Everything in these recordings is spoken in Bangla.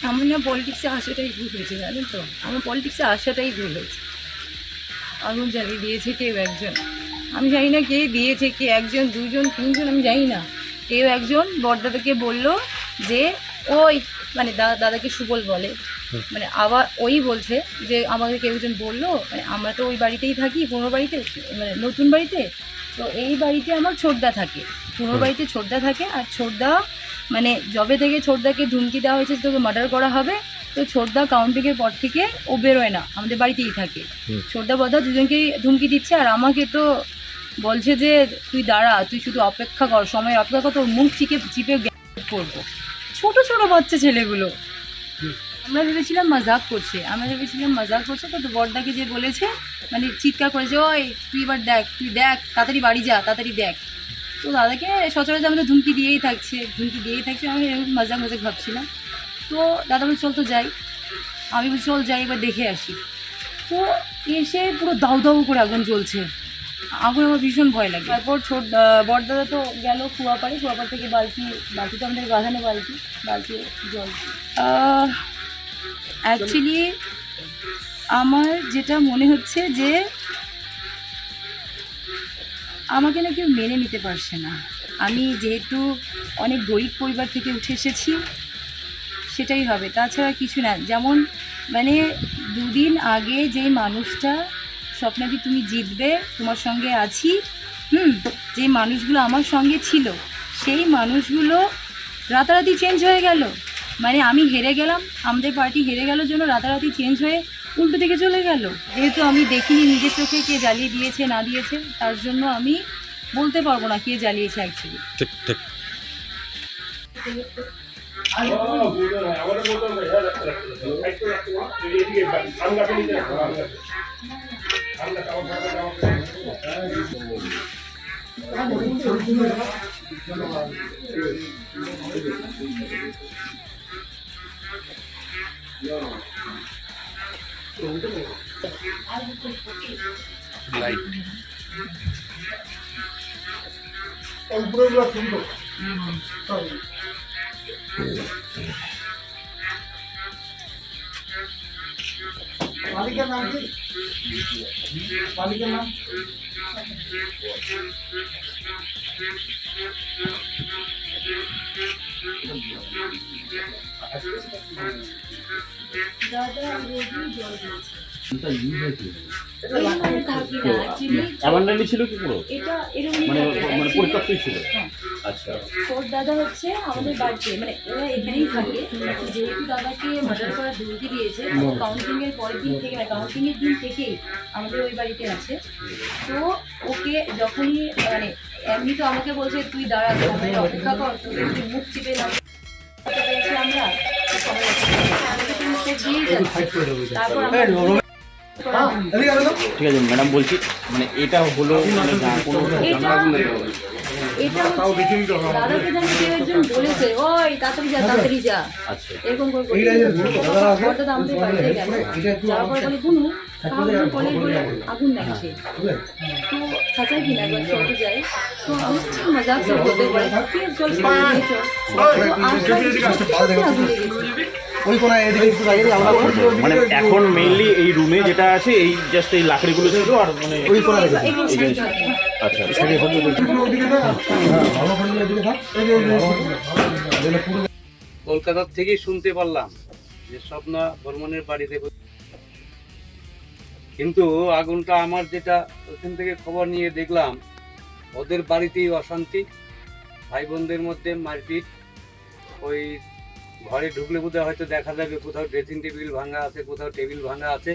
আমার না পলিটিক্সে আসাটাই ভুল হয়েছে, জানেন তো? আমার পলিটিক্সে আসাটাই ভুল হয়েছে। আগুন জ্বালিয়ে দিয়েছে কেউ একজন, আমি জানি না কে দিয়েছে, কে একজন, দুজন, তিনজন, আমি জানি না। কেউ একজন বড়দাদাকে বলল যে ওই মানে দাদাকে সুবল বলে, মানে আবার ওই বলছে যে আমাকে কেউ একজন বললো, মানে আমরা তো ওই বাড়িতেই থাকি, পুরনো বাড়িতে, মানে নতুন বাড়িতে। তো এই বাড়িতে আমার ছোটদা থাকে, পুরনো বাড়িতে ছোটদা থাকে। আর ছোটদা মানে জবে থেকে ছোটদাকে ধুমকি দেওয়া হয়েছে তোকে মার্ডার করা হবে, তো ছোটদা কাউন্টিংয়ের পর থেকে ও বেরোয় না, আমাদের বাড়িতেই থাকে। ছোটদা বড়দা দুজনকেই ধুমকি দিচ্ছে, আর আমাকে তো বলছে যে তুই দাঁড়া, তুই শুধু অপেক্ষা কর, সময়ের অপেক্ষা কর, তোর মুখ চিপে করবো। ছোট ছোট বাচ্চা ছেলেগুলো, আমরা ভেবেছিলাম মজাক করছে, তো বড়দাকে যে বলেছে, মানে চিৎকার করেছে, ওই তুই এবার দেখ, তুই দেখ, তাড়াতাড়ি বাড়ি যা, তাড়াতাড়ি দেখ। তো দাদাকে সচরাচর আমাদের ধুমকি দিয়েই থাকছে, আমি এরকম মজাক ভাবছিলাম। তো দাদা বলছে চল তো যাই, আমি বলছি চল যাই, এবার দেখে আসি। তো এসে পুরো দাউ দাউ করে আগুন জ্বলছে, আগুন আমার ভীষণ ভয় লাগে। তারপর বড়দাদা তো গেল কুয়াপাড়ে, কুয়াপাড় থেকে বালতি তো আমাদের বাঁধানো বালতি জল। অ্যাকচুয়ালি আমার যেটা মনে হচ্ছে যে আমাকে না কেউ মেনে নিতে পারছে না। আমি যেহেতু অনেক গরিব পরিবার থেকে উঠে এসেছি, সেটাই হবে, তাছাড়া কিছু না। যেমন মানে দুদিন আগে যে মানুষটা স্বপ্নাদি তুমি জিতবে, তোমার সঙ্গে আছি, যে মানুষগুলো আমার সঙ্গে ছিল, সেই মানুষগুলো রাতারাতি চেঞ্জ হয়ে গেল। মানে আমি হেরে গেলাম, আমাদের পার্টি হেরে গেল জন্য রাতারাতি চেঞ্জ হয়ে উল্টো দিকে চলে গেল। যেহেতু আমি দেখিনি নিজের চোখে কে জ্বালিয়ে দিয়েছে না দিয়েছে, তার জন্য আমি বলতে পারবো না কে জ্বালিয়েছে অ্যাকচুয়ালি। ঠিক ঠিক। লাইট মালিকের নাম কি? মালিকের নাম ছিল কি পুরো? এটা মানে পরিত্যক্তই ছিল। আচ্ছা, ওর দাদা হচ্ছে আমাদের বাড়িতে, মানে ওরা এখানেই থাকে। যেহেতু দাদাকে মার্ডার করার ধমকি দিয়েছে, কাউন্টিং এর পরের দিন থেকে, মানে কাউন্টিং এর দিন থেকেই আমাদের ওই বাড়িতে আছে। তো ওকে যখনই মানে এমনি তো আমাকে বলছে তুই দাঁড়া, সময়ের অপেক্ষা কর, তোকে যদি মুখ চিপে না পেয়েছি আমরা, তারপর আমরা ঠিক আছে ম্যাডাম, বলছি মানে এটা হলো মানে কোনো দাদাকে যেন কেউ একজন বলেছে ওই তাড়াতাড়ি যা, এরকম করে দাদা আমাদের বাড়িতে গেল, যাওয়ার পর বলে বুনু কলে বলে আগুন লাগছে, তো খাঁচাই কিনা একবার চলতে যাই। তো আমি মজাক সব বলতে পারি চল আগুন লেগেছে। মানে এখন মেইনলি এই রুমে যেটা আছে, এই জাস্ট এই লাকড়িগুলো ছিল, আর মানে ওই কোণা আচ্ছা কলকাতার থেকেই শুনতে পারলাম যে স্বপ্না বর্মনের বাড়িতে, কিন্তু আগুনটা আমার যেটা ওখান থেকে খবর নিয়ে দেখলাম, ওদের বাড়িতেই অশান্তি, ভাই বোনদের মধ্যে মারপিট। ওই ঘরে ঢুকলে বোধহয় হয়তো দেখা যাবে কোথাও ড্রেসিং টেবিল ভাঙা আছে, কোথাও টেবিল ভাঙা আছে।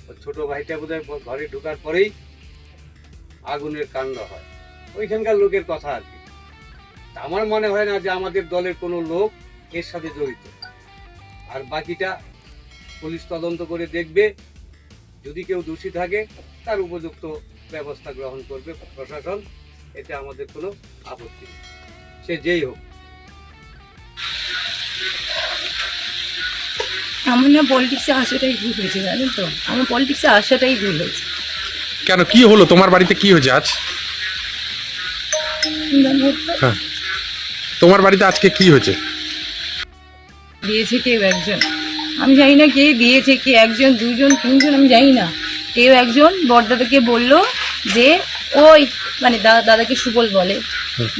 ওই ছোটো ভাইটা বোধহয় ঘরে ঢোকার পরেই আগুনের কাণ্ড হয়, ওইখানকার লোকের কথা আর কি। আমার মনে হয় না যে আমাদের দলের কোনো লোক এর সাথে জড়িত। আর বাকিটা পুলিশ তদন্ত করে দেখবে, যদি কেউ দোষী থাকে তার উপযুক্ত ব্যবস্থা গ্রহণ করবে প্রশাসন, এতে আমাদের কোনো আপত্তি নেই, সে যেই হোক। আমার না পলিটিক্সে আসাটাই ভুল হয়েছে, জানেন তো? আমার পলিটিক্সে আসাটাই ভুল হয়েছে। কেন, কি হলো তোমার বাড়িতে, কি হয়েছে আজ? হ্যাঁ, তোমার বাড়িতে আজকে কি হয়েছে? দিয়েছে কেউ একজন, আমি জানি না কে দিয়েছে, কে একজন দুজন তিনজন আমি জানি না, কেউ একজন বড়দাদাকে বলল যে ওই মানে দাদাকে সুবল বলে,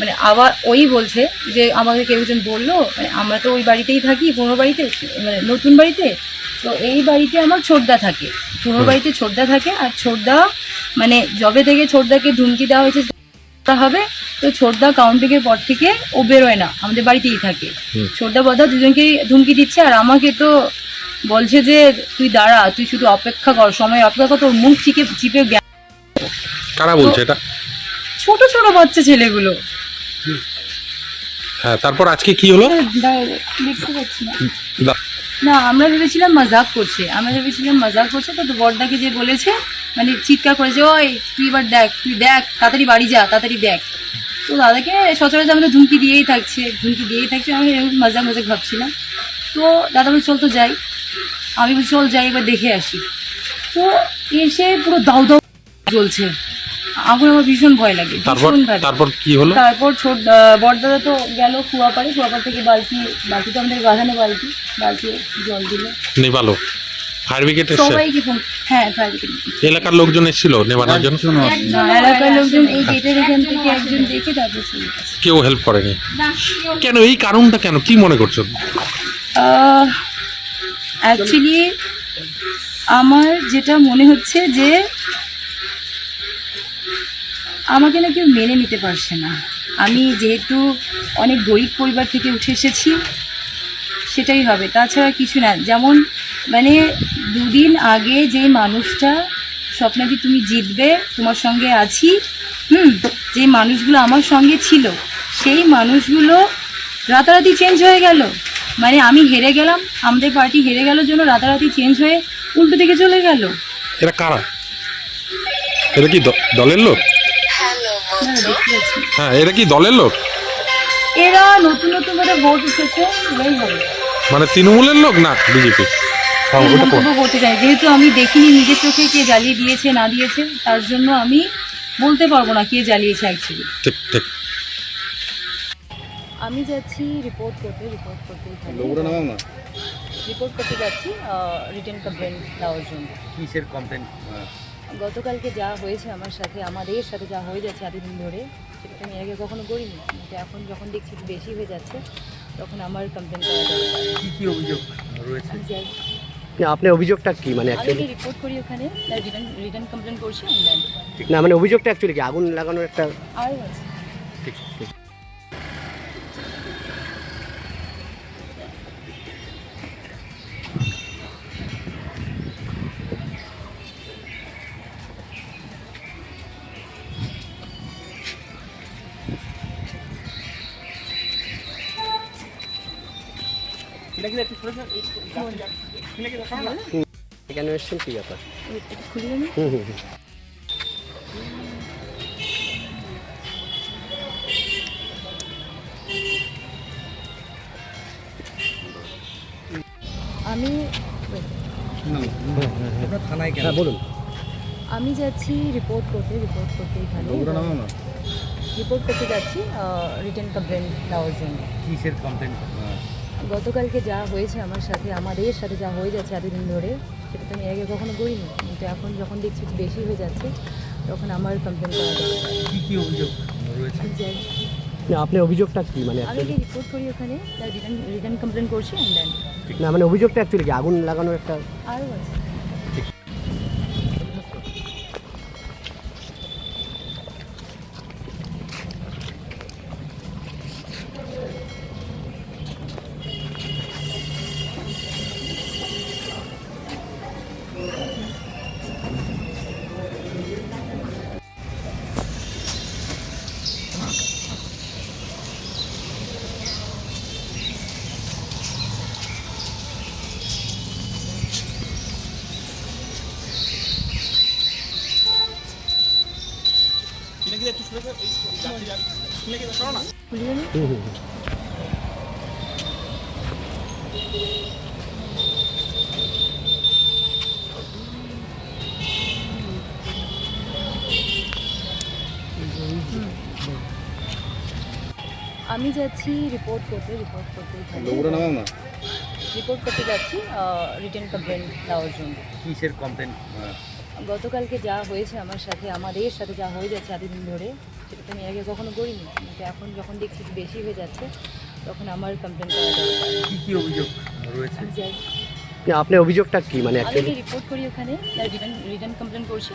মানে আবার ওই বলছে যে আমাকে কেউ একজন বললো, মানে আমরা তো ওই বাড়িতেই থাকি, পুরনো বাড়িতে, মানে নতুন বাড়িতে, তো এই বাড়িতে আমার ছোটদা থাকে, পুরনো বাড়িতে ছোটদা থাকে, আর ছোটদা মানে জবে থেকে ছোটদাকে ধুমকি দেওয়া হয়েছে হবে, তো ছোটদা কাউন্টিংয়ের পর থেকে ও বেরোয় না, আমাদের বাড়িতেই থাকে। ছোটদা বড়দা দুজনকেই ধুমকি দিচ্ছে, আর আমাকে তো বলছে যে তুই দাঁড়া, তুই শুধু অপেক্ষা কর, সময় অপেক্ষা কর, তোর মুখ চিপে কারা বলছে এটা? ছোট ছোট বাচ্চা ছেলেগুলো। হ্যাঁ, তারপর আজকে কি হলো? দেখতে পাচ্ছি না। দা- না, আমরা ভেবেছিলাম মজাক করছে, তো বড়দাকে যে বলেছে মানে চিৎকার করেছে, ওই তুই এবার দেখ, তুই দেখ, তাড়াতাড়ি বাড়ি যা, তাড়াতাড়ি দেখ। তো দাদাকে সচরাচর আমাদের ধুমকি দিয়েই থাকছে, আমি মজাক ভাবছিলাম। তো দাদা বলছে চল তো যাই, আমি বলছি চল যাই, এবার দেখে আসি। তো এসে পুরো দাউ দাউ জ্বলছে আগুন, আমার ভীষণ ভয় লাগে, তারপর কি হলো? তারপর বড়দাদা তো গেল কুয়াপাড়ে থেকে বালতি তো আমাদের বাঁধানো বালতি জল দিল, নেভালো। ফায়ার ব্রিগেড এসেছে? সবাইকে ফোন, হ্যাঁ ফায়ার ব্রিগেড। এলাকার লোকজন এসেছিল নেভানোর জন্য? এলাকার লোকজন এই গেটের এখান থেকে একজন দেখে তারপর চলে গেছে। কেউ হেল্প করেনি কেন? এই কারণটা কেন, কি মনে করছো? অ্যাকচুয়ালি আমার যেটা মনে হচ্ছে যে আমাকে না কেউ মেনে নিতে পারছে না। আমি যেহেতু অনেক গরিব পরিবার থেকে উঠে এসেছি, সেটাই হবে, তাছাড়া কিছু না। যেমন মানে দুদিন আগে যে মানুষটা স্বপ্নাদি তুমি জিতবে, তোমার সঙ্গে আছি, যে মানুষগুলো আমার সঙ্গে ছিল, সেই মানুষগুলো রাতারাতি চেঞ্জ হয়ে গেল। মানে আমি হেরে গেলাম, আমাদের পার্টি হেরে গেল জন্য রাতারাতি চেঞ্জ হয়ে উল্টো দিকে চলে গেল। এরা কারা? এরা কি দলের লোক? হ্যাঁ, এরা কি দলের লোক? এরা নতুন করে ভোট উঠেছে, এরাই হবে। মানে তৃণমূলের লোক না বিজেপি? বলতে চাই, যেহেতু আমি দেখিনি নিজের চোখে কে জ্বালিয়ে দিয়েছে না দিয়েছে, তার জন্য আমি বলতে পারবো না কে জ্বালিয়েছে অ্যাকচুয়ালি। ঠিক। আমি যাচ্ছি রিপোর্ট করতে যাচ্ছি রিটেন কমপ্লেন দেওয়ার জন্য। কিসের কমপ্লেন? গতকালকে যা হয়েছে আমার সাথে, আমাদের সাথে যা হয়ে যাচ্ছে এতদিন ধরে, সেটা তো আমি আগে কখনো করিনি, কিন্তু এখন যখন দেখছি একটু বেশি হয়ে যাচ্ছে, তখন আমার কমপ্লেন করা দরকার। কি অভিযোগ রয়েছে? আমি যাই, আপনার অভিযোগটা কি, মানে আমি অ্যাকচুয়ালি রিপোর্ট করি ওখানে, রিটার্ন কমপ্লেন করছি, না মানে অভিযোগটা অ্যাকচুয়ালি কি, আগুন লাগানোর একটা আরও আছে। ঠিক। কেন এসছেন, কি ব্যাপার? খুলিয়ে নি। আমি থানায় কেন? হ্যাঁ বলুন। আমি যাচ্ছি রিপোর্ট করতে এখানে রিপোর্ট করতে যাচ্ছি রিটেন কমপ্লেন দেওয়ার জন্য। কিসের কমপ্লেন? গতকালকে যা হয়েছে আমার সাথে, আমাদের সাথে যা হয়ে যাচ্ছে এতদিন ধরে, সেটা তো আমি আগে কখনো করিনি, কিন্তু এখন যখন দেখছি একটু বেশি হয়ে যাচ্ছে, তখন আমার কমপ্লেন করা দরকার। কি অভিযোগ রয়েছে? আমি যাই, না আপনার অভিযোগটা কি, মানে আমি অ্যাকচুয়ালি রিপোর্ট করি ওখানে, রিটার্ন কমপ্লেন করছি, না মানে অভিযোগটা অ্যাকচুয়ালি কি, আগুন লাগানোর একটা আরও আছে। খুলিয়ে নি। আমি যাচ্ছি রিপোর্ট করতে এখানে রিপোর্ট করতে যাচ্ছি রিটেন কমপ্লেন দেওয়ার জন্য। কিসের কমপ্লেন? গতকালকে যা হয়েছে আমাদের সাথে যা হয়ে যাচ্ছে এতদিন ধরে, সেটা তো আমি আগে কখনো করিনি, কিন্তু এখন যখন দেখছি একটু বেশি হয়ে যাচ্ছে তখন আমার কমপ্লেন করা দরকার। কি কি অভিযোগ রয়েছে? আমি যাই, না আপনার অভিযোগটা কি মানে আমি অ্যাকচুয়ালি? রিপোর্ট করি ওখানে, রিটার্ন কমপ্লেন করছি,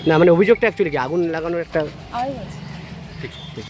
না মানে অভিযোগটা অ্যাকচুয়ালি কি আগুন লাগানোর একটা? আরও আছে। ঠিক ঠিক